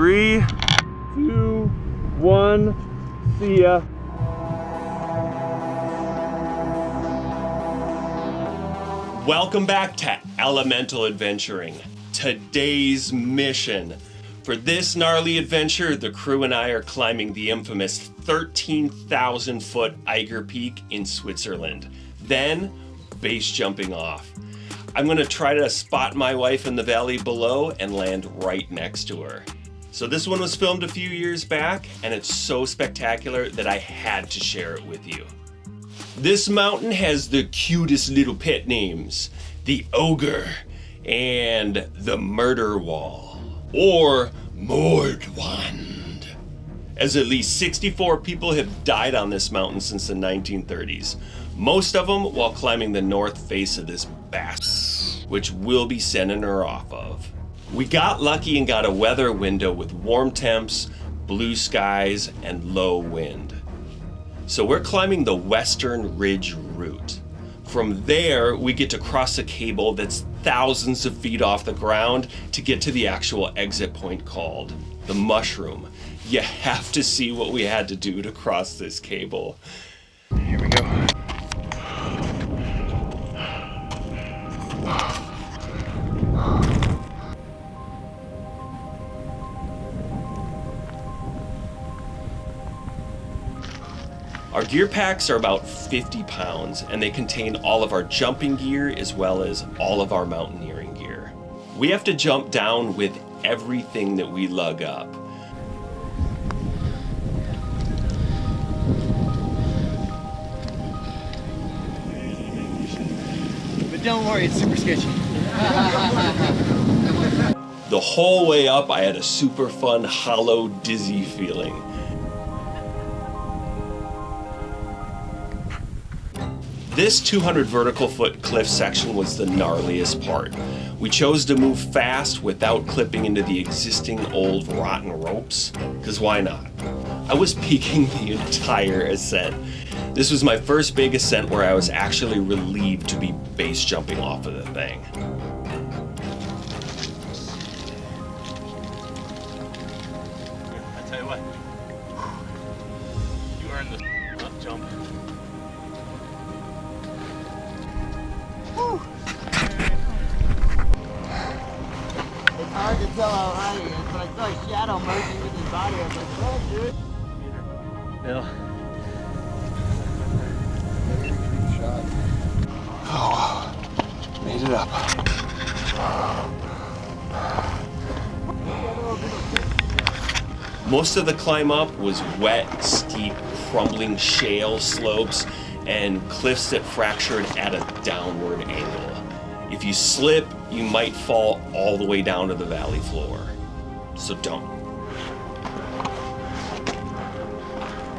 3, 2, 1, see ya. Welcome back to Elemental Adventuring. Today's mission. For this gnarly adventure, the crew and I are climbing the infamous 13,000 foot Eiger Peak in Switzerland. Then, base jumping off. I'm gonna try to spot my wife in the valley below and land right next to her. So this one was filmed a few years back, and it's so spectacular that I had to share it with you. This mountain has the cutest little pet names, the Ogre and the Murder Wall, or Mordwand, as at least 64 people have died on this mountain since the 1930s, most of them while climbing the north face of this BASE, which we'll be sending her off of. We got lucky and got a weather window with warm temps, blue skies, and low wind. So we're climbing the Western Ridge route. From there, we get to cross a cable that's thousands of feet off the ground to get to the actual exit point called the Mushroom. You have to see what we had to do to cross this cable. Here we go. Our gear packs are about 50 pounds, and they contain all of our jumping gear as well as all of our mountaineering gear. We have to jump down with everything that we lug up. But don't worry, it's super sketchy. The whole way up, I had a super fun, hollow, dizzy feeling. This 200 vertical foot cliff section was the gnarliest part. We chose to move fast without clipping into the existing old rotten ropes, because why not? I was peaking the entire ascent. This was my first big ascent where I was actually relieved to be base jumping off of the thing. I tell you what, you earned the jump. It's hard to tell how high he is, but I saw a shadow merging with his body. I was like, oh, dude. Bill. Oh, made it up. Most of the climb up was wet, steep, crumbling shale slopes and cliffs that fractured at a downward angle. If you slip, you might fall all the way down to the valley floor. So don't.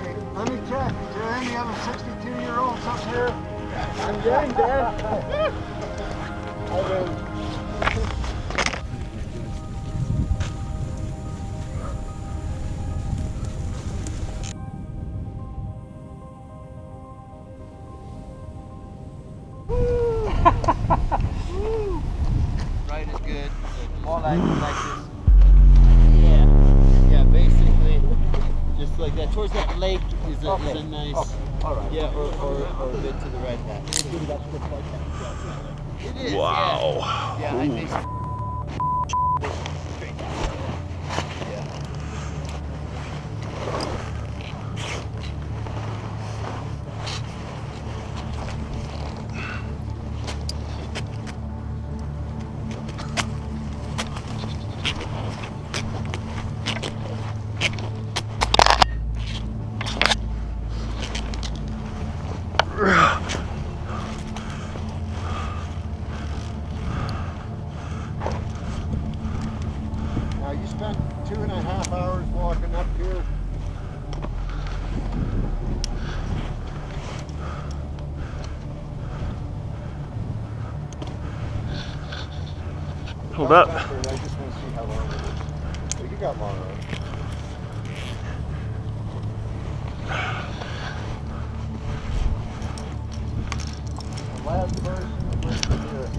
Hey, let me check. Is there any other 62-year-olds up here? I'm getting there. Right is good. More like this. Yeah, basically, just like that. Towards that lake is a nice. All right. Yeah, or a bit to the right. It is. Wow. Yeah, I think so. Now you spent 2.5 hours walking up here. Hold up. I just want to see how long it is. Well, you got long, right? The last person went to do it.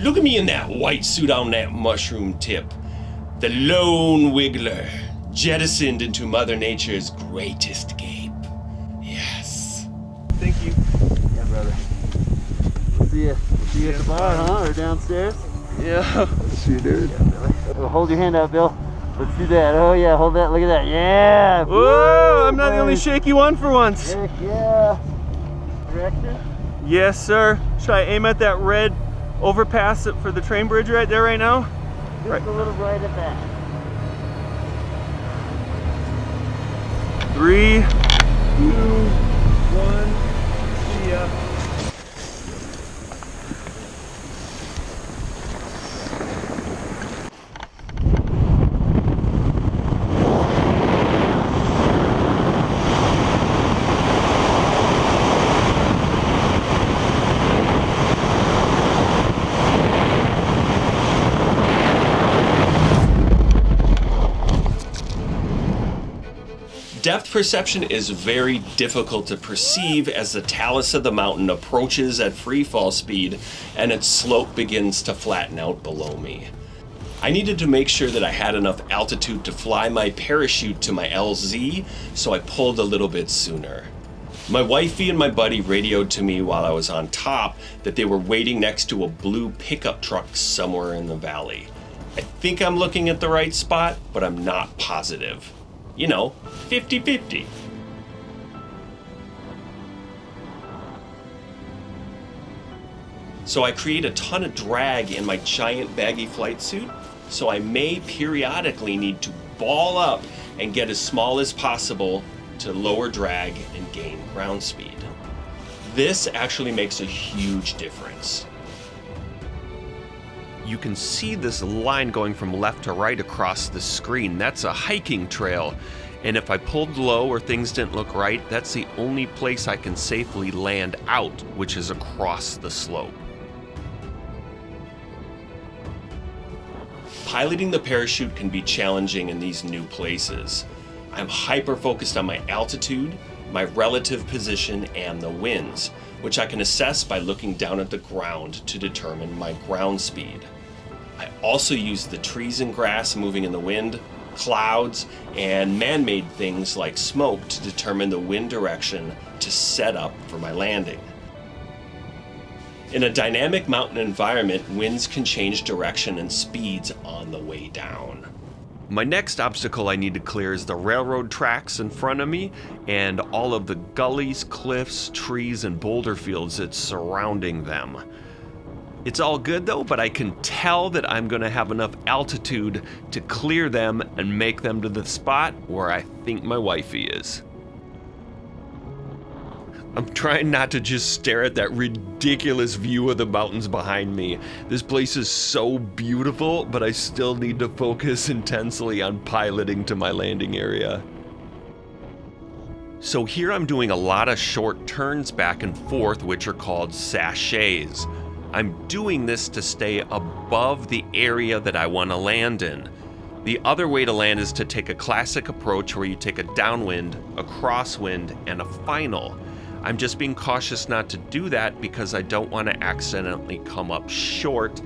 Look at me in that white suit on that mushroom tip. The lone wiggler, jettisoned into Mother Nature's great escape. Yes. Thank you. Yeah, brother. We'll see you at the bar, huh? Or downstairs? Yeah. See you, dude. Yeah, Billy. Well, hold your hand out, Bill. Let's do that. Oh, yeah, hold that. Look at that. Yeah. Whoa, I'm not the only shaky one for once. Heck yeah. Direction? Yes, sir. Should I aim at that red overpass for the train bridge right there right now? Just Right. a little right at that. 3, 2, 1. See ya. Depth perception is very difficult to perceive as the talus of the mountain approaches at free fall speed and its slope begins to flatten out below me. I needed to make sure that I had enough altitude to fly my parachute to my LZ, so I pulled a little bit sooner. My wifey and my buddy radioed to me while I was on top that they were waiting next to a blue pickup truck somewhere in the valley. I think I'm looking at the right spot, but I'm not positive. You know, 50-50. So I create a ton of drag in my giant baggy flight suit, so I may periodically need to ball up and get as small as possible to lower drag and gain ground speed. This actually makes a huge difference. You can see this line going from left to right across the screen. That's a hiking trail. And if I pulled low or things didn't look right, that's the only place I can safely land out, which is across the slope. Piloting the parachute can be challenging in these new places. I'm hyper-focused on my altitude, my relative position, and the winds, which I can assess by looking down at the ground to determine my ground speed. I also use the trees and grass moving in the wind, clouds, and man-made things like smoke to determine the wind direction to set up for my landing. In a dynamic mountain environment, winds can change direction and speeds on the way down. My next obstacle I need to clear is the railroad tracks in front of me and all of the gullies, cliffs, trees, and boulder fields that's surrounding them. It's all good though, but I can tell that I'm going to have enough altitude to clear them and make them to the spot where I think my wifey is. I'm trying not to just stare at that ridiculous view of the mountains behind me. This place is so beautiful, but I still need to focus intensely on piloting to my landing area. So here I'm doing a lot of short turns back and forth, which are called sachets. I'm doing this to stay above the area that I want to land in. The other way to land is to take a classic approach where you take a downwind, a crosswind, and a final. I'm just being cautious not to do that because I don't want to accidentally come up short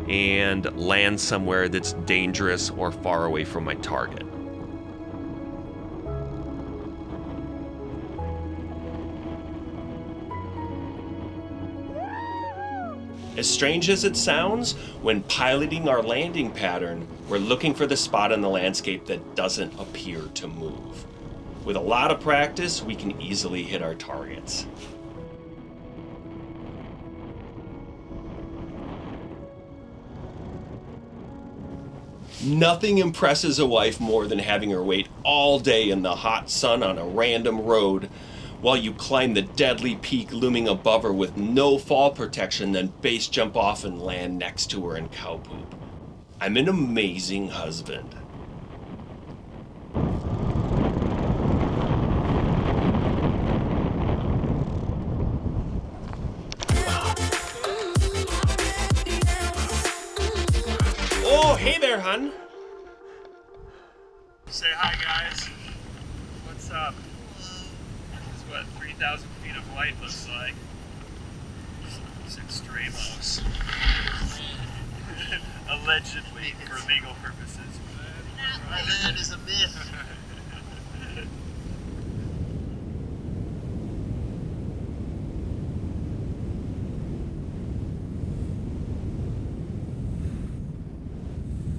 and land somewhere that's dangerous or far away from my target. As strange as it sounds, when piloting our landing pattern, we're looking for the spot in the landscape that doesn't appear to move. With a lot of practice, we can easily hit our targets. Nothing impresses a wife more than having her wait all day in the hot sun on a random road while you climb the deadly peak looming above her with no fall protection, then base jump off and land next to her in cow poop. I'm an amazing husband. Oh, hey there, hun. Say hi, guys. What's up? It's what 3,000 feet of light looks like. It's extremos. Allegedly, for legal purposes. That is a myth.